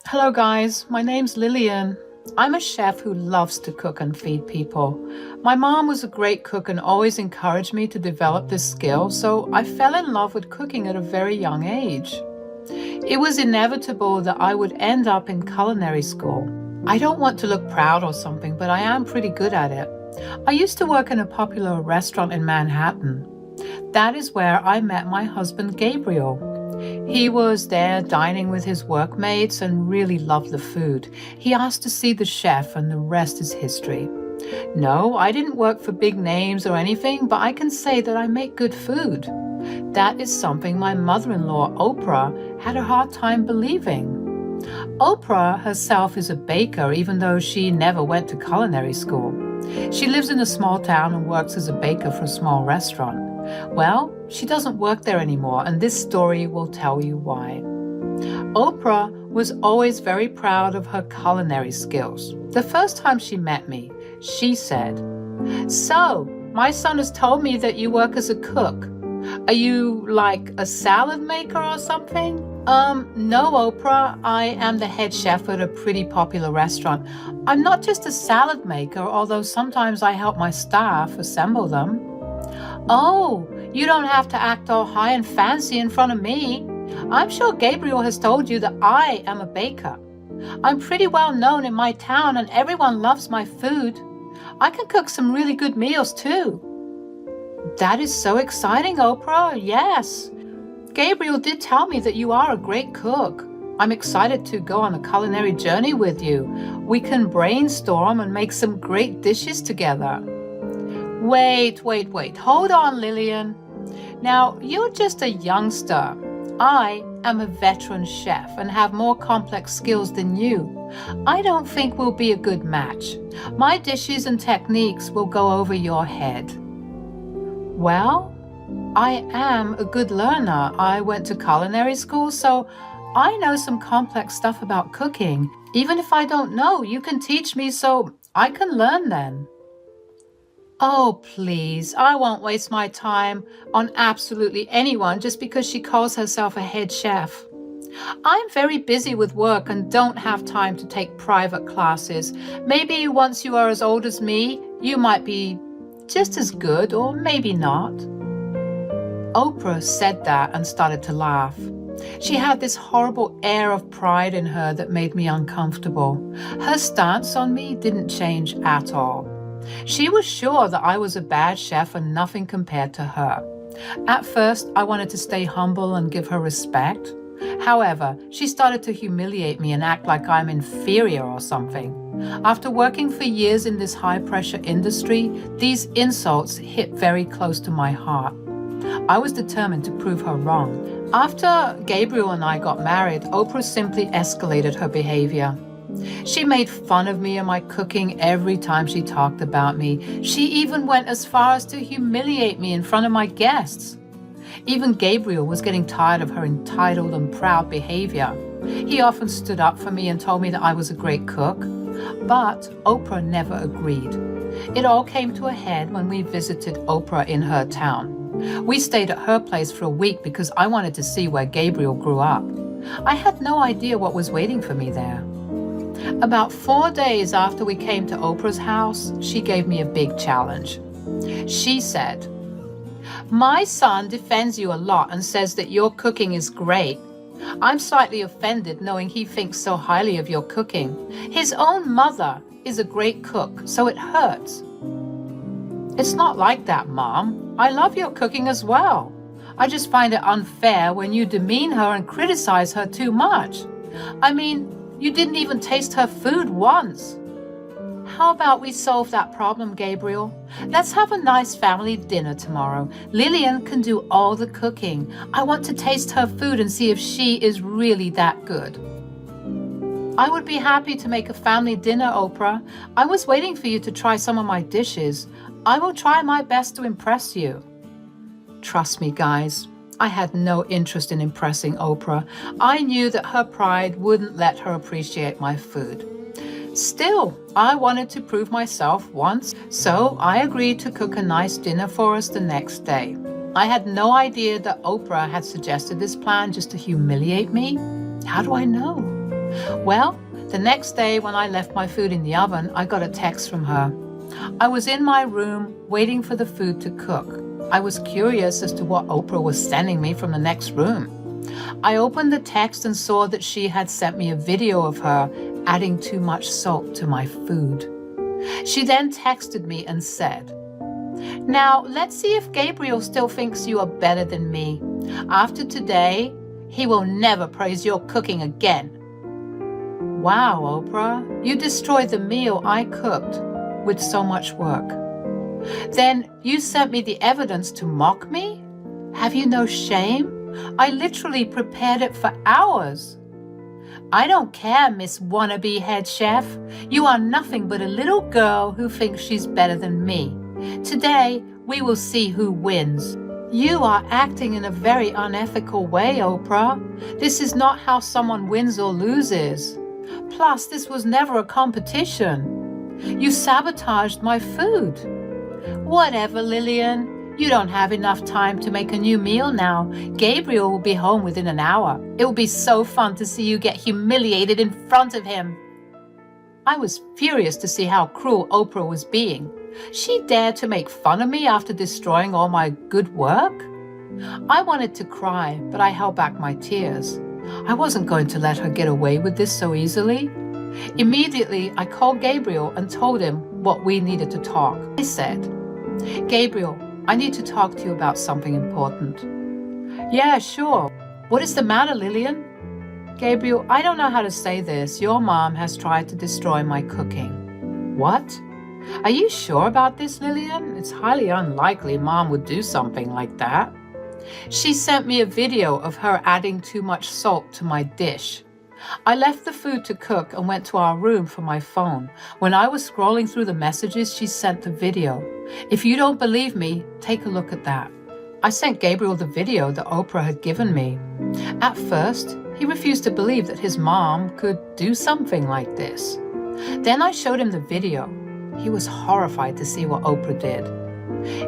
Hello guys, my name's Lillian. I'm a chef who loves to cook and feed people. My mom was a great cook and always encouraged me to develop this skill, so I fell in love with cooking at a very young age. It was inevitable that I would end up in culinary school. I don't want to look proud or something, but I am pretty good at it. I used to work in a popular restaurant in Manhattan. That is where I met my husband Gabriel. He was there dining with his workmates and really loved the food. He asked to see the chef, and the rest is history. No, I didn't work for big names or anything, but I can say that I make good food. That is something my mother-in-law, Oprah, had a hard time believing. Oprah herself is a baker, even though she never went to culinary school. She lives in a small town and works as a baker for a small restaurant. Well, she doesn't work there anymore, and this story will tell you why. Oprah was always very proud of her culinary skills. The first time she met me, she said, "So, my son has told me that you work as a cook. Are you like a salad maker or something?" No, Oprah. I am the head chef at a pretty popular restaurant. I'm not just a salad maker, although sometimes I help my staff assemble them. Oh, you don't have to act all high and fancy in front of me. I'm sure Gabriel has told you that I am a baker. I'm pretty well known in my town and everyone loves my food. I can cook some really good meals too. That is so exciting, Oprah. Yes. Gabriel did tell me that you are a great cook. I'm excited to go on a culinary journey with you. We can brainstorm and make some great dishes together. Wait. Hold on, Lillian. Now, you're just a youngster. I am a veteran chef and have more complex skills than you. I don't think we'll be a good match. My dishes and techniques will go over your head. Well, I am a good learner. I went to culinary school, so I know some complex stuff about cooking. Even if I don't know, you can teach me so I can learn then. Oh, please, I won't waste my time on absolutely anyone just because she calls herself a head chef. I'm very busy with work and don't have time to take private classes. Maybe once you are as old as me, you might be just as good, or maybe not. Oprah said that and started to laugh. She had this horrible air of pride in her that made me uncomfortable. Her stance on me didn't change at all. She was sure that I was a bad chef and nothing compared to her. At first, I wanted to stay humble and give her respect. However, she started to humiliate me and act like I'm inferior or something. After working for years in this high-pressure industry, these insults hit very close to my heart. I was determined to prove her wrong. After Gabriel and I got married, Oprah simply escalated her behavior. She made fun of me and my cooking every time she talked about me. She even went as far as to humiliate me in front of my guests. Even Gabriel was getting tired of her entitled and proud behavior. He often stood up for me and told me that I was a great cook. But Oprah never agreed. It all came to a head when we visited Oprah in her town. We stayed at her place for a week because I wanted to see where Gabriel grew up. I had no idea what was waiting for me there. About 4 days after we came to Oprah's house, she gave me a big challenge. She said, "My son defends you a lot and says that your cooking is great. I'm slightly offended knowing he thinks so highly of your cooking. His own mother is a great cook, so it hurts." "It's not like that, Mom. I love your cooking as well. I just find it unfair when you demean her and criticize her too much. I mean, you didn't even taste her food once." "How about we solve that problem, Gabriel? Let's have a nice family dinner tomorrow. Lillian can do all the cooking. I want to taste her food and see if she is really that good." "I would be happy to make a family dinner, Oprah. I was waiting for you to try some of my dishes. I will try my best to impress you." Trust me, guys, I had no interest in impressing Oprah. I knew that her pride wouldn't let her appreciate my food. Still, I wanted to prove myself once, so I agreed to cook a nice dinner for us the next day. I had no idea that Oprah had suggested this plan just to humiliate me. How do I know? Well, the next day when I left my food in the oven, I got a text from her. I was in my room waiting for the food to cook. I was curious as to what Oprah was sending me from the next room. I opened the text and saw that she had sent me a video of her adding too much salt to my food. She then texted me and said, "Now, let's see if Gabriel still thinks you are better than me. After today, he will never praise your cooking again." Wow, Oprah, you destroyed the meal I cooked with so much work. Then you sent me the evidence to mock me? Have you no shame? I literally prepared it for hours. I don't care, Miss Wannabe Head Chef. You are nothing but a little girl who thinks she's better than me. Today, we will see who wins. You are acting in a very unethical way, Oprah. This is not how someone wins or loses. Plus, this was never a competition. You sabotaged my food. Whatever, Lillian. You don't have enough time to make a new meal now. Gabriel will be home within an hour. It will be so fun to see you get humiliated in front of him. I was furious to see how cruel Oprah was being. She dared to make fun of me after destroying all my good work. I wanted to cry, but I held back my tears. I wasn't going to let her get away with this so easily. Immediately, I called Gabriel and told him what we needed to talk. I said, "Gabriel, I need to talk to you about something important." "Yeah, sure. What is the matter, Lillian?" "Gabriel, I don't know how to say this. Your mom has tried to destroy my cooking." "What? Are you sure about this, Lillian? It's highly unlikely Mom would do something like that." "She sent me a video of her adding too much salt to my dish. I left the food to cook and went to our room for my phone. When I was scrolling through the messages, she sent the video. If you don't believe me, take a look at that." I sent Gabriel the video that Oprah had given me. At first, he refused to believe that his mom could do something like this. Then I showed him the video. He was horrified to see what Oprah did.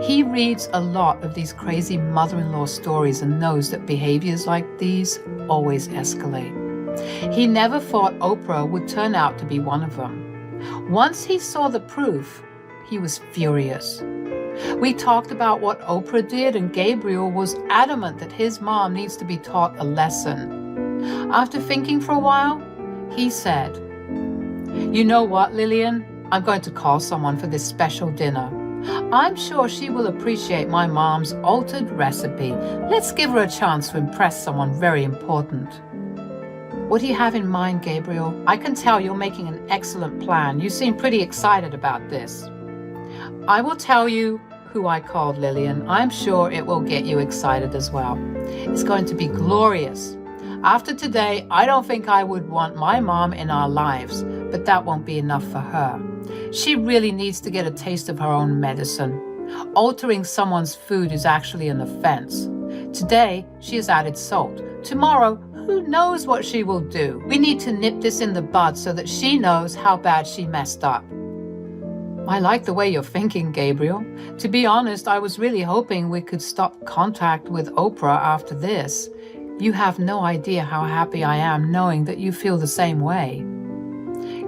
He reads a lot of these crazy mother-in-law stories and knows that behaviors like these always escalate. He never thought Oprah would turn out to be one of them. Once he saw the proof, he was furious. We talked about what Oprah did, and Gabriel was adamant that his mom needs to be taught a lesson. After thinking for a while, he said, "You know what, Lillian? I'm going to call someone for this special dinner. I'm sure she will appreciate my mom's altered recipe. Let's give her a chance to impress someone very important." "What do you have in mind, Gabriel? I can tell you're making an excellent plan. You seem pretty excited about this." "I will tell you who I called, Lillian. I'm sure it will get you excited as well. It's going to be glorious. After today, I don't think I would want my mom in our lives, but that won't be enough for her. She really needs to get a taste of her own medicine. Altering someone's food is actually an offense. Today, she has added salt. Tomorrow, who knows what she will do? We need to nip this in the bud so that she knows how bad she messed up." I like the way you're thinking, Gabriel. To be honest, I was really hoping we could stop contact with Oprah after this. You have no idea how happy I am knowing that you feel the same way.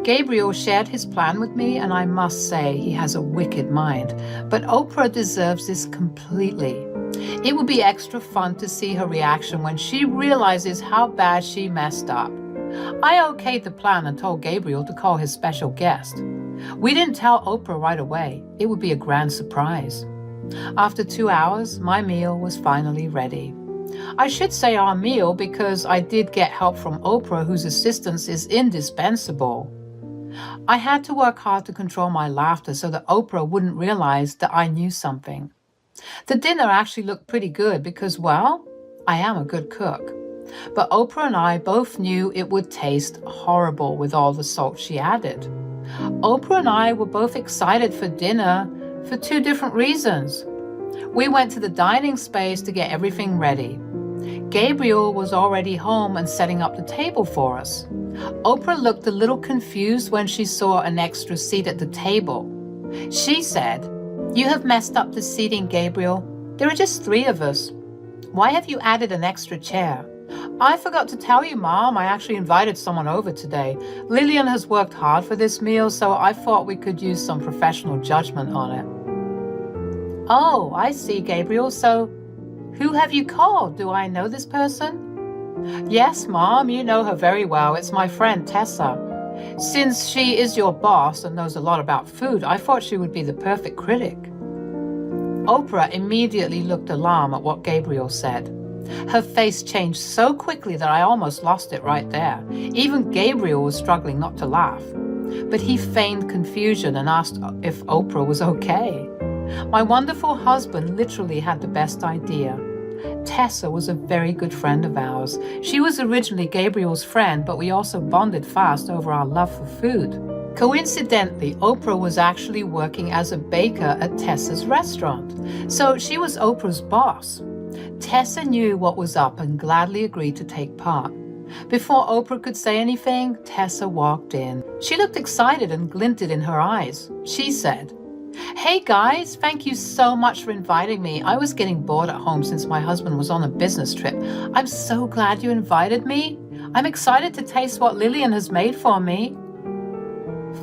Gabriel shared his plan with me, and I must say he has a wicked mind. But Oprah deserves this completely. It will be extra fun to see her reaction when she realizes how bad she messed up. I okayed the plan and told Gabriel to call his special guest. We didn't tell Oprah right away. It would be a grand surprise. After 2 hours, my meal was finally ready. I should say our meal because I did get help from Oprah, whose assistance is indispensable. I had to work hard to control my laughter so that Oprah wouldn't realize that I knew something. The dinner actually looked pretty good because, well, I am a good cook. But Oprah and I both knew it would taste horrible with all the salt she added. Oprah and I were both excited for dinner for 2 different reasons. We went to the dining space to get everything ready. Gabriel was already home and setting up the table for us. Oprah looked a little confused when she saw an extra seat at the table. She said, "You have messed up the seating, Gabriel. There are just 3 of us. Why have you added an extra chair? I forgot to tell you, Mom, I actually invited someone over today. Lillian has worked hard for this meal, so I thought we could use some professional judgment on it. Oh, I see, Gabriel. So, who have you called? Do I know this person? Yes, Mom, you know her very well. It's my friend Tessa. Since she is your boss and knows a lot about food, I thought she would be the perfect critic. Oprah immediately looked alarmed at what Gabriel said. Her face changed so quickly that I almost lost it right there. Even Gabriel was struggling not to laugh. But he feigned confusion and asked if Oprah was okay. My wonderful husband literally had the best idea. Tessa was a very good friend of ours. She was originally Gabriel's friend, but we also bonded fast over our love for food. Coincidentally, Oprah was actually working as a baker at Tessa's restaurant, so she was Oprah's boss. Tessa knew what was up and gladly agreed to take part. Before Oprah could say anything, Tessa walked in. She looked excited and glinted in her eyes. She said, "Hey guys, thank you so much for inviting me. I was getting bored at home since my husband was on a business trip. I'm so glad you invited me. I'm excited to taste what Lillian has made for me."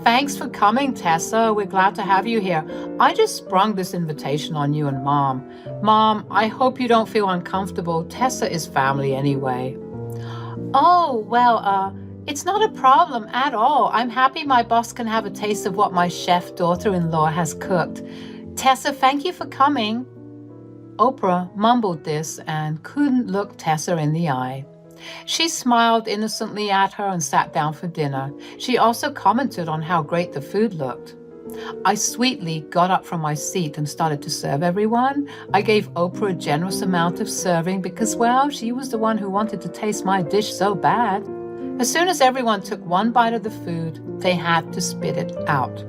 Thanks for coming, Tessa. We're glad to have you here. I just sprung this invitation on you and Mom. Mom, I hope you don't feel uncomfortable. Tessa is family anyway. Oh, well, it's not a problem at all. I'm happy my boss can have a taste of what my chef daughter-in-law has cooked. Tessa, thank you for coming. Oprah mumbled this and couldn't look Tessa in the eye. She smiled innocently at her and sat down for dinner. She also commented on how great the food looked. I sweetly got up from my seat and started to serve everyone. I gave Oprah a generous amount of serving because, well, she was the one who wanted to taste my dish so bad. As soon as everyone took one bite of the food, they had to spit it out.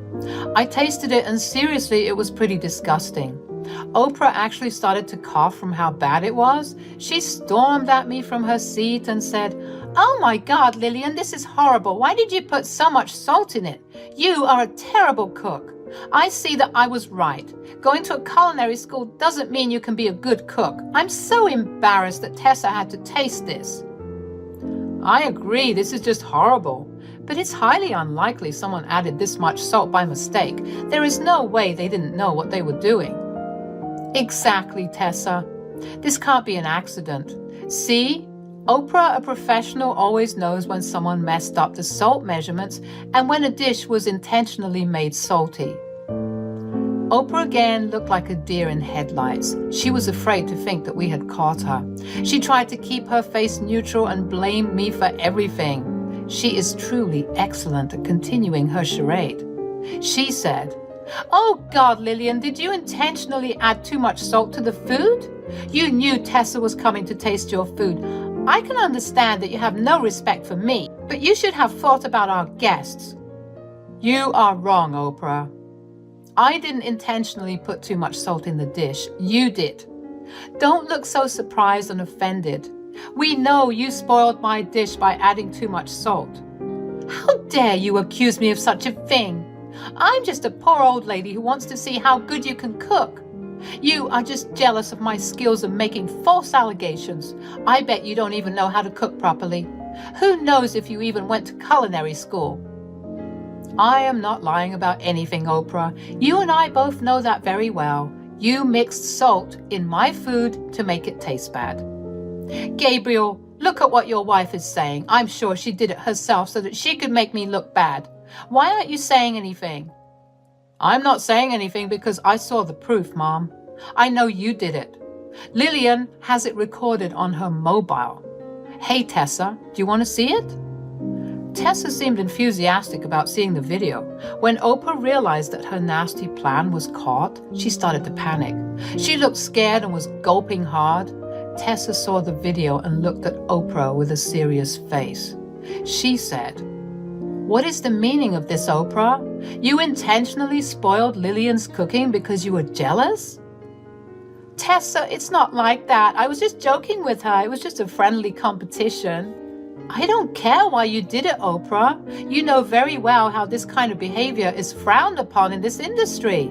I tasted it and seriously, it was pretty disgusting. Oprah actually started to cough from how bad it was. She stormed at me from her seat and said, "Oh my God, Lillian, this is horrible. Why did you put so much salt in it? You are a terrible cook. I see that I was right. Going to a culinary school doesn't mean you can be a good cook. I'm so embarrassed that Tessa had to taste this." I agree, this is just horrible. But it's highly unlikely someone added this much salt by mistake. There is no way they didn't know what they were doing. Exactly, Tessa. This can't be an accident. See? Oprah, a professional, always knows when someone messed up the salt measurements and when a dish was intentionally made salty. Oprah again looked like a deer in headlights. She was afraid to think that we had caught her. She tried to keep her face neutral and blamed me for everything. She is truly excellent at continuing her charade. She said, "Oh God, Lillian, did you intentionally add too much salt to the food? You knew Tessa was coming to taste your food. I can understand that you have no respect for me, but you should have thought about our guests." You are wrong, Oprah. I didn't intentionally put too much salt in the dish. You did. Don't look so surprised and offended. We know you spoiled my dish by adding too much salt. How dare you accuse me of such a thing? I'm just a poor old lady who wants to see how good you can cook. You are just jealous of my skills and making false allegations. I bet you don't even know how to cook properly. Who knows if you even went to culinary school? I am not lying about anything, Oprah. You and I both know that very well. You mixed salt in my food to make it taste bad. Gabriel, look at what your wife is saying. I'm sure she did it herself so that she could make me look bad. Why aren't you saying anything? I'm not saying anything because I saw the proof, Mom. I know you did it. Lillian has it recorded on her mobile. Hey, Tessa, do you want to see it? Tessa seemed enthusiastic about seeing the video. When Oprah realized that her nasty plan was caught, she started to panic. She looked scared and was gulping hard. Tessa saw the video and looked at Oprah with a serious face. She said, "What is the meaning of this, Oprah? You intentionally spoiled Lillian's cooking because you were jealous?" Tessa, it's not like that. I was just joking with her. It was just a friendly competition. I don't care why you did it, Oprah. You know very well how this kind of behavior is frowned upon in this industry.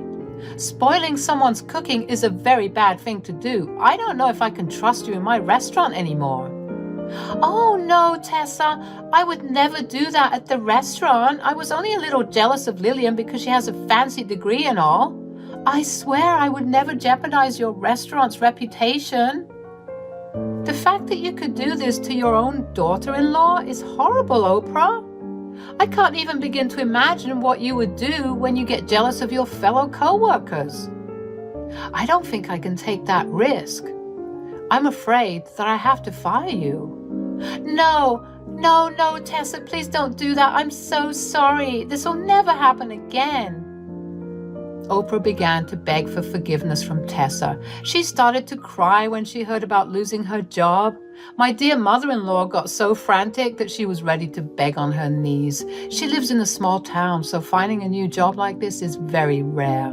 Spoiling someone's cooking is a very bad thing to do. I don't know if I can trust you in my restaurant anymore. Oh no, Tessa, I would never do that at the restaurant. I was only a little jealous of Lillian because she has a fancy degree and all. I swear I would never jeopardize your restaurant's reputation. The fact that you could do this to your own daughter-in-law is horrible, Oprah. I can't even begin to imagine what you would do when you get jealous of your fellow co-workers. I don't think I can take that risk. I'm afraid that I have to fire you. No, Tessa, please don't do that. I'm so sorry. This will never happen again. Oprah began to beg for forgiveness from Tessa. She started to cry when she heard about losing her job. My dear mother-in-law got so frantic that she was ready to beg on her knees. She lives in a small town, so finding a new job like this is very rare.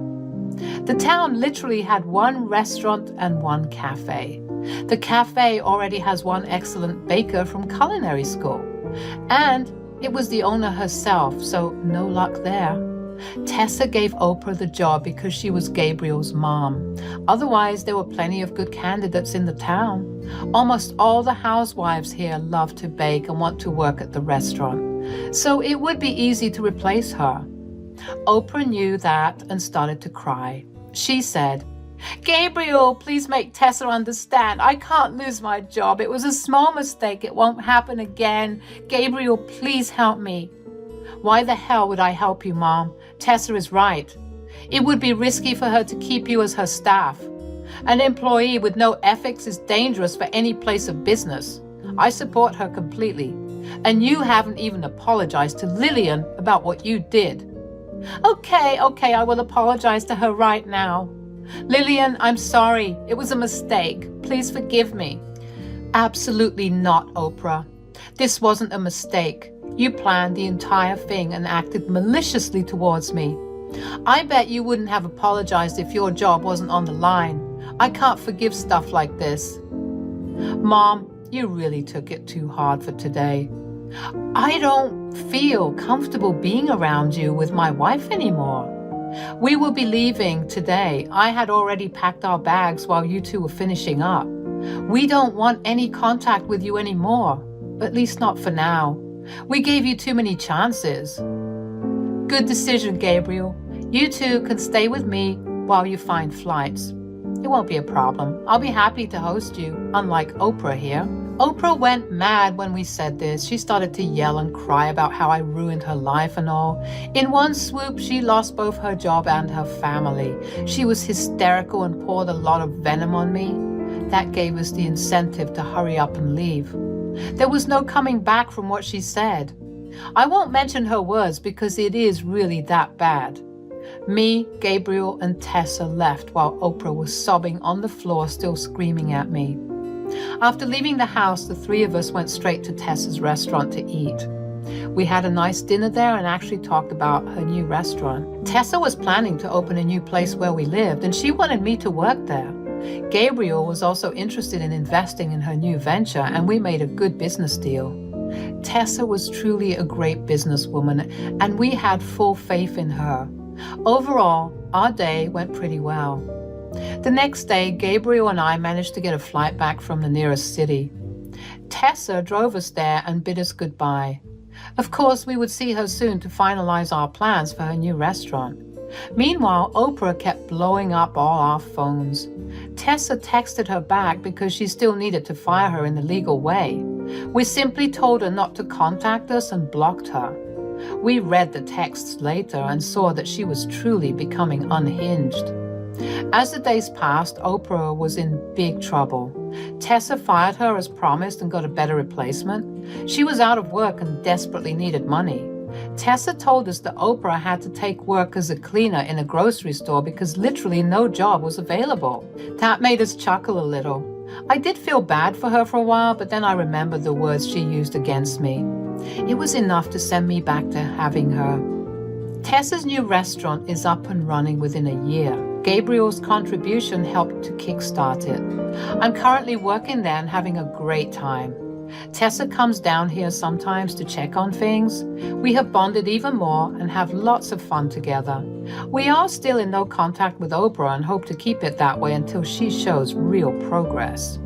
The town literally had one restaurant and one cafe. The cafe already has one excellent baker from culinary school. And it was the owner herself, so no luck there. Tessa gave Oprah the job because she was Gabriel's mom. Otherwise, there were plenty of good candidates in the town. Almost all the housewives here love to bake and want to work at the restaurant, so it would be easy to replace her. Oprah knew that and started to cry. She said, "Gabriel, please make Tessa understand. I can't lose my job. It was a small mistake. It won't happen again. Gabriel, please help me." "Why the hell would I help you, Mom? Tessa is right. It would be risky for her to keep you as her staff. An employee with no ethics is dangerous for any place of business. I support her completely. And you haven't even apologized to Lillian about what you did." Okay, I will apologize to her right now. "Lillian, I'm sorry. It was a mistake. Please forgive me." "Absolutely not, Oprah. This wasn't a mistake. You planned the entire thing and acted maliciously towards me. I bet you wouldn't have apologized if your job wasn't on the line. I can't forgive stuff like this." "Mom, you really took it too hard for today. I don't feel comfortable being around you with my wife anymore. We will be leaving today. I had already packed our bags while you two were finishing up. We don't want any contact with you anymore, at least not for now. We gave you too many chances." "Good decision, Gabriel. You two can stay with me while you find flights. It won't be a problem. I'll be happy to host you, unlike Oprah here." Oprah went mad when we said this. She started to yell and cry about how I ruined her life and all. In one swoop, she lost both her job and her family. She was hysterical and poured a lot of venom on me. That gave us the incentive to hurry up and leave. There was no coming back from what she said. I won't mention her words because it is really that bad. Me, Gabriel, and Tessa left while Oprah was sobbing on the floor, still screaming at me. After leaving the house, the three of us went straight to Tessa's restaurant to eat. We had a nice dinner there and actually talked about her new restaurant. Tessa was planning to open a new place where we lived, and she wanted me to work there. Gabriel was also interested in investing in her new venture, and we made a good business deal. Tessa was truly a great businesswoman, and we had full faith in her. Overall, our day went pretty well. The next day, Gabriel and I managed to get a flight back from the nearest city. Tessa drove us there and bid us goodbye. Of course, we would see her soon to finalize our plans for her new restaurant. Meanwhile, Oprah kept blowing up all our phones. Tessa texted her back because she still needed to fire her in the legal way. We simply told her not to contact us and blocked her. We read the texts later and saw that she was truly becoming unhinged. As the days passed, Oprah was in big trouble. Tessa fired her as promised and got a better replacement. She was out of work and desperately needed money. Tessa told us that Oprah had to take work as a cleaner in a grocery store because literally no job was available. That made us chuckle a little. I did feel bad for her for a while, but then I remembered the words she used against me. It was enough to send me back to having her. Tessa's new restaurant is up and running within a year. Gabriel's contribution helped to kickstart it. I'm currently working there and having a great time. Tessa comes down here sometimes to check on things. We have bonded even more and have lots of fun together. We are still in no contact with Oprah and hope to keep it that way until she shows real progress.